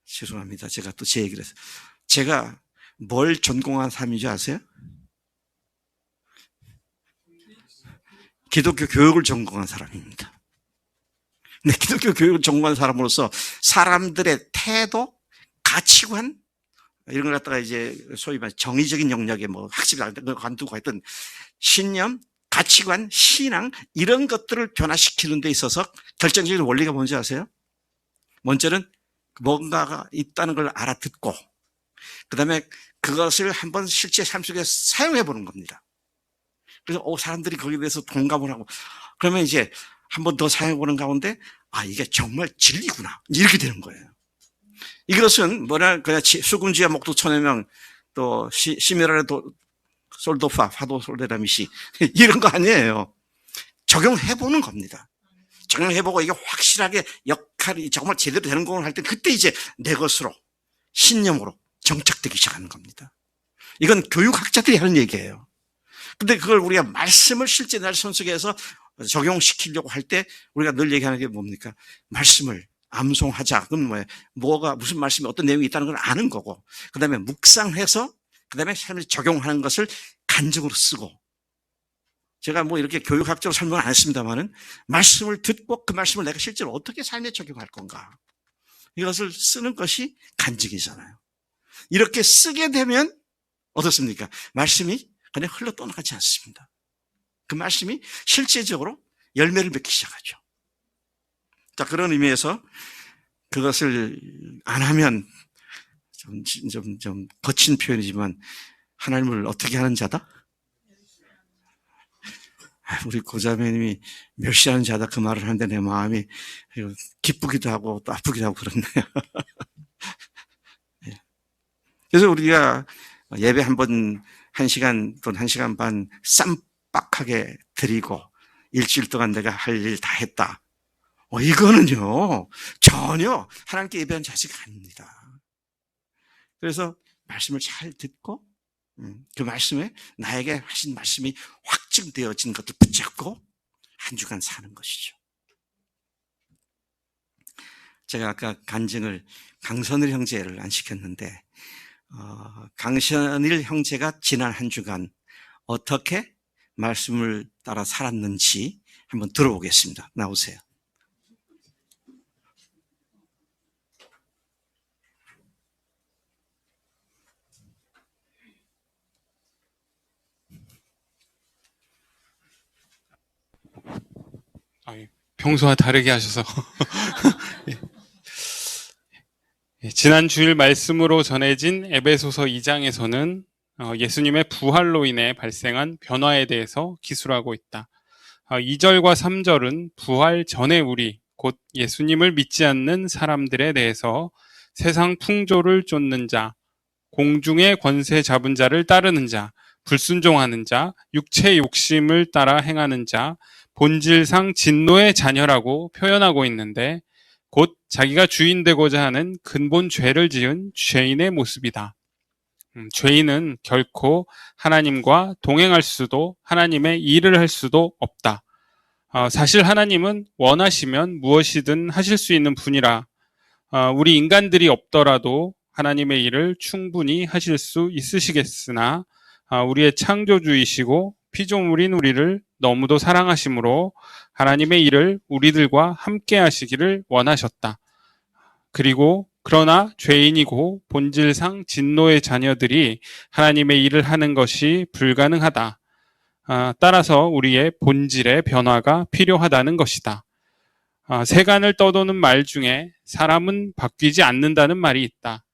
죄송합니다. 제가 또 제 얘기를 해서. 제가 뭘 전공한 사람인지 아세요? 기독교 교육을 전공한 사람입니다. 네, 기독교 교육을 전공한 사람으로서 사람들의 태도, 가치관, 이런 걸 갖다가 이제 소위 말해 정의적인 영역에 뭐 학습을 관두고 했던 신념, 가치관, 신앙, 이런 것들을 변화시키는 데 있어서 결정적인 원리가 뭔지 아세요? 먼저는 뭔가가 있다는 걸 알아듣고, 그 다음에 그것을 한번 실제 삶 속에 사용해 보는 겁니다. 그래서 사람들이 거기에 대해서 동감을 하고, 그러면 이제 한 번 더 사용해 보는 가운데 이게 정말 진리구나, 이렇게 되는 거예요. 이것은 그냥 수군지와 목도 천여명, 또 시메라의 솔도파 파도 솔레라미시 이런 거 아니에요. 적용해 보는 겁니다. 적용해 보고 이게 확실하게 역할이 정말 제대로 되는 걸 할 때, 그때 이제 내 것으로 신념으로 정착되기 시작하는 겁니다. 이건 교육학자들이 하는 얘기예요. 근데 그걸 우리가 말씀을 실제 날 손속에서 적용시키려고 할 때 우리가 늘 얘기하는 게 뭡니까? 말씀을 암송하자. 그건 뭐예요? 무슨 말씀이 어떤 내용이 있다는 걸 아는 거고, 그 다음에 묵상해서, 그 다음에 삶에 적용하는 것을 간증으로 쓰고, 제가 뭐 이렇게 교육학적으로 설명을 안 했습니다만은, 말씀을 듣고 그 말씀을 내가 실제로 어떻게 삶에 적용할 건가, 이것을 쓰는 것이 간증이잖아요. 이렇게 쓰게 되면 어떻습니까? 말씀이 그냥 흘러 떠나가지 않습니다. 그 말씀이 실제적으로 열매를 맺기 시작하죠. 자, 그런 의미에서 그것을 안 하면 좀 거친 표현이지만 하나님을 어떻게 하는 자다? 우리 고자매님이 멸시하는 자다 그 말을 하는데 내 마음이 기쁘기도 하고 또 아프기도 하고 그렇네요. 그래서 우리가 예배 한 번, 1시간 또는 1시간 반 쌈박하게 드리고 일주일 동안 내가 할 일 다 했다. 이거는요, 전혀 하나님께 예배한 자세가 아닙니다. 그래서 말씀을 잘 듣고, 그 말씀에 나에게 하신 말씀이 확증되어진 것을 붙잡고 한 주간 사는 것이죠. 제가 아까 간증을 강선일 형제를 안 시켰는데, 강선일 형제가 지난 한 주간 어떻게 말씀을 따라 살았는지 한번 들어보겠습니다. 나오세요. 평소와 다르게 하셔서 지난 주일 말씀으로 전해진 에베소서 2장에서는 예수님의 부활로 인해 발생한 변화에 대해서 기술하고 있다. 2절과 3절은 부활 전에 우리, 곧 예수님을 믿지 않는 사람들에 대해서 세상 풍조를 쫓는 자, 공중의 권세 잡은 자를 따르는 자, 불순종하는 자, 육체 욕심을 따라 행하는 자, 본질상 진노의 자녀라고 표현하고 있는데 곧 자기가 주인 되고자 하는 근본 죄를 지은 죄인의 모습이다. 죄인은 결코 하나님과 동행할 수도 하나님의 일을 할 수도 없다. 사실 하나님은 원하시면 무엇이든 하실 수 있는 분이라 우리 인간들이 없더라도 하나님의 일을 충분히 하실 수 있으시겠으나 우리의 창조주이시고 피조물인 우리를 너무도 사랑하심으로 하나님의 일을 우리들과 함께 하시기를 원하셨다. 그리고 그러나 죄인이고 본질상 진노의 자녀들이 하나님의 일을 하는 것이 불가능하다. 따라서 우리의 본질의 변화가 필요하다는 것이다. 세간을 떠도는 말 중에 사람은 바뀌지 않는다는 말이 있다.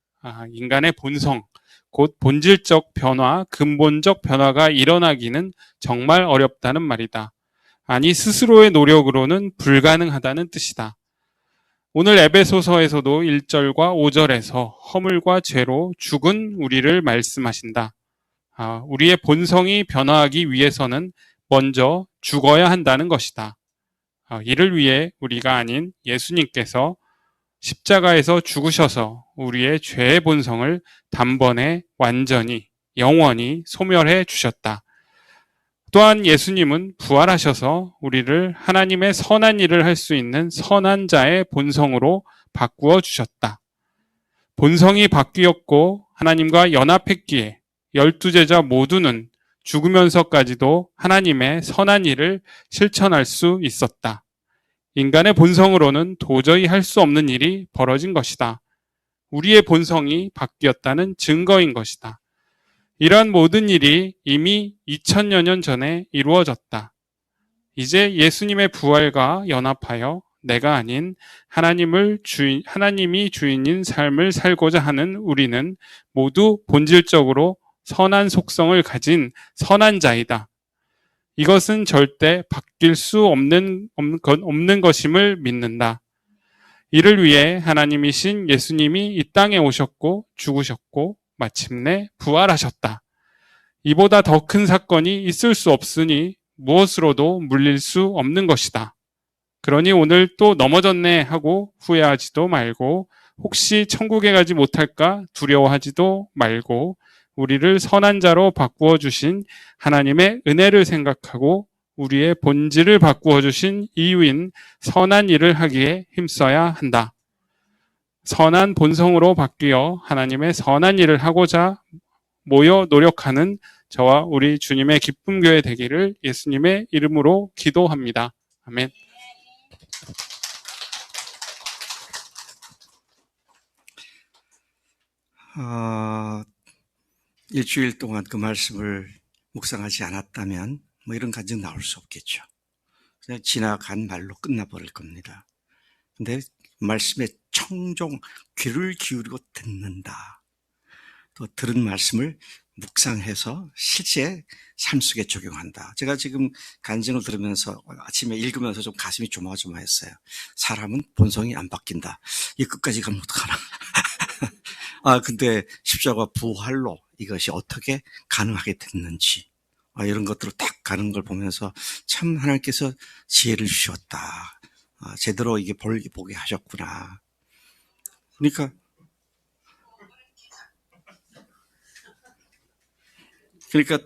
인간의 본성, 곧 본질적 변화, 근본적 변화가 일어나기는 정말 어렵다는 말이다. 아니 스스로의 노력으로는 불가능하다는 뜻이다. 오늘 에베소서에서도 1절과 5절에서 허물과 죄로 죽은 우리를 말씀하신다. 우리의 본성이 변화하기 위해서는 먼저 죽어야 한다는 것이다. 이를 위해 우리가 아닌 예수님께서 십자가에서 죽으셔서 우리의 죄의 본성을 단번에 완전히 영원히 소멸해 주셨다. 또한 예수님은 부활하셔서 우리를 하나님의 선한 일을 할 수 있는 선한 자의 본성으로 바꾸어 주셨다. 본성이 바뀌었고 하나님과 연합했기에 12제자 모두는 죽으면서까지도 하나님의 선한 일을 실천할 수 있었다. 인간의 본성으로는 도저히 할 수 없는 일이 벌어진 것이다. 우리의 본성이 바뀌었다는 증거인 것이다. 이러한 모든 일이 이미 2000여 년 전에 이루어졌다. 이제 예수님의 부활과 연합하여 내가 아닌 하나님이 주인인 삶을 살고자 하는 우리는 모두 본질적으로 선한 속성을 가진 선한 자이다. 이것은 절대 바뀔 수 없는 것임을 믿는다. 이를 위해 하나님이신 예수님이 이 땅에 오셨고 죽으셨고 마침내 부활하셨다. 이보다 더 큰 사건이 있을 수 없으니 무엇으로도 물릴 수 없는 것이다. 그러니 오늘 또 넘어졌네 하고 후회하지도 말고 혹시 천국에 가지 못할까 두려워하지도 말고 우리를 선한 자로 바꾸어 주신 하나님의 은혜를 생각하고 우리의 본질을 바꾸어 주신 이유인 선한 일을 하기에 힘써야 한다. 선한 본성으로 바뀌어 하나님의 선한 일을 하고자 모여 노력하는 저와 우리 주님의 기쁨 교회 되기를 예수님의 이름으로 기도합니다. 아멘. 일주일 동안 그 말씀을 묵상하지 않았다면 뭐 이런 간증 나올 수 없겠죠. 그냥 지나간 말로 끝나버릴 겁니다. 근데 말씀에 청종 귀를 기울이고 듣는다. 또 들은 말씀을 묵상해서 실제 삶 속에 적용한다. 제가 지금 간증을 들으면서 아침에 읽으면서 좀 가슴이 조마조마했어요. 사람은 본성이 안 바뀐다. 이 끝까지 가면 어떡하나. 근데 십자가 부활로 이것이 어떻게 가능하게 됐는지 이런 것들을 딱 가는 걸 보면서 참 하나님께서 지혜를 주셨다. 제대로 이게 보게 하셨구나. 그러니까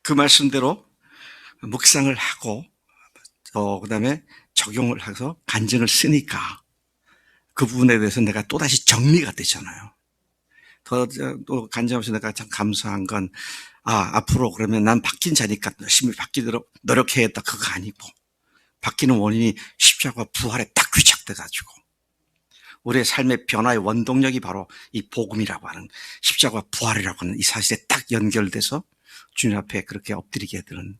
그 말씀대로 묵상을 하고 그다음에 적용을 해서 간증을 쓰니까 그 부분에 대해서 내가 또다시 정리가 되잖아요. 또 간증하면서 내가 참 감사한 건 앞으로 그러면 난 바뀐 자니까 열심히 바뀌도록 노력해야겠다. 그거 아니고 바뀌는 원인이 십자가 부활에 딱 귀착돼가지고 우리의 삶의 변화의 원동력이 바로 이 복음이라고 하는 십자가 부활이라고 하는 이 사실에 딱 연결돼서 주님 앞에 그렇게 엎드리게 되는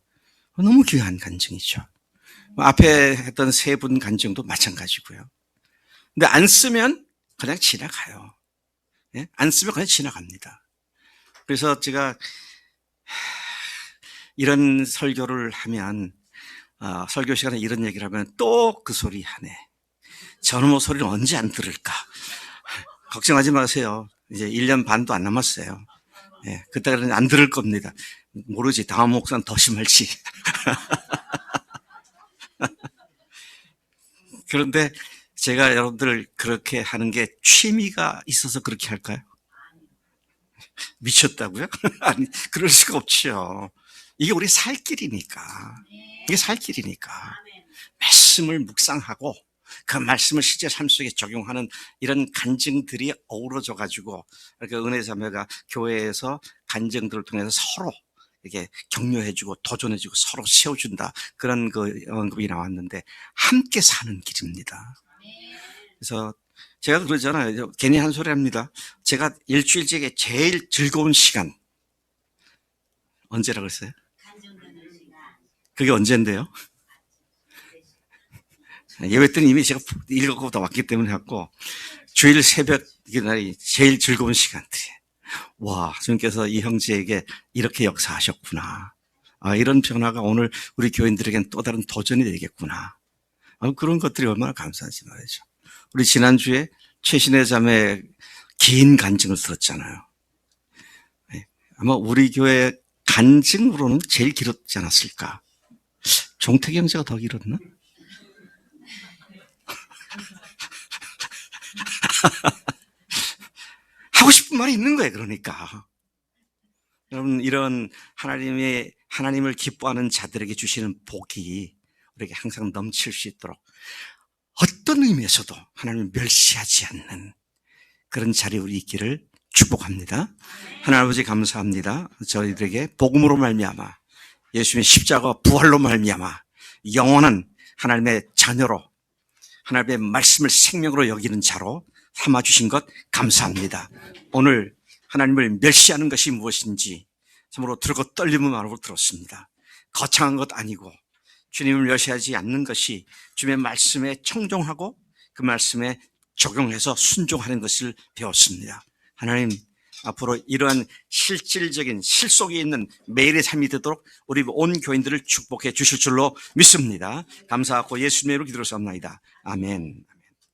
너무 귀한 간증이죠. 앞에 했던 세 분 간증도 마찬가지고요. 근데 안 쓰면 그냥 지나가요. 예? 안 쓰면 그냥 지나갑니다. 그래서 제가 이런 설교를 하면 설교 시간에 이런 얘기를 하면 또 그 소리 하네. 저놈의 소리는 언제 안 들을까? 걱정하지 마세요. 이제 1년 반도 안 남았어요. 예, 그때는 안 들을 겁니다. 모르지. 다음 목사는 더 심할지. 그런데 제가 여러분들 그렇게 하는 게 취미가 있어서 그렇게 할까요? 미쳤다고요? 아니, 그럴 수가 없죠. 이게 우리 살 길이니까. 이게 살 길이니까. 말씀을 묵상하고 그 말씀을 실제 삶 속에 적용하는 이런 간증들이 어우러져 가지고 이렇게 은혜자매가 교회에서 간증들을 통해서 서로 이렇게 격려해주고 도전해주고 서로 세워준다. 그런 그 언급이 나왔는데 함께 사는 길입니다. 그래서 제가 그러잖아요. 괜히 한 소리 합니다. 제가 일주일째 제일 즐거운 시간 언제라고 했어요? 그게 언젠데요? 예배 때는 이미 제가 읽었고 다 왔기 때문에 했고 주일 새벽 이 날이 제일 즐거운 시간들이에요. 와, 주님께서 이 형제에게 이렇게 역사하셨구나. 이런 변화가 오늘 우리 교인들에게는 또 다른 도전이 되겠구나. 그런 것들이 얼마나 감사하지 말이죠. 우리 지난주에 최신의 자매 긴 간증을 들었잖아요. 아마 우리 교회 간증으로는 제일 길었지 않았을까? 종택 형제가 더 길었나? 하고 싶은 말이 있는 거예요. 그러니까 여러분, 이런 하나님을 기뻐하는 자들에게 주시는 복이 우리에게 항상 넘칠 수 있도록 어떤 의미에서도 하나님을 멸시하지 않는 그런 자리에 우리 있기를 축복합니다. 하나님 아버지 감사합니다. 저희들에게 복음으로 말미암아 예수님의 십자가 부활로 말미암아 영원한 하나님의 자녀로 하나님의 말씀을 생명으로 여기는 자로 삼아주신 것 감사합니다. 오늘 하나님을 멸시하는 것이 무엇인지 참으로 들고 떨리는 마음으로 들었습니다. 거창한 것 아니고 주님을 멸시하지 않는 것이 주님의 말씀에 청종하고 그 말씀에 적용해서 순종하는 것을 배웠습니다. 하나님, 앞으로 이러한 실질적인 실속이 있는 매일의 삶이 되도록 우리 온 교인들을 축복해 주실 줄로 믿습니다. 감사하고 예수님의 이름으로 기도했사옵나이다. 아멘.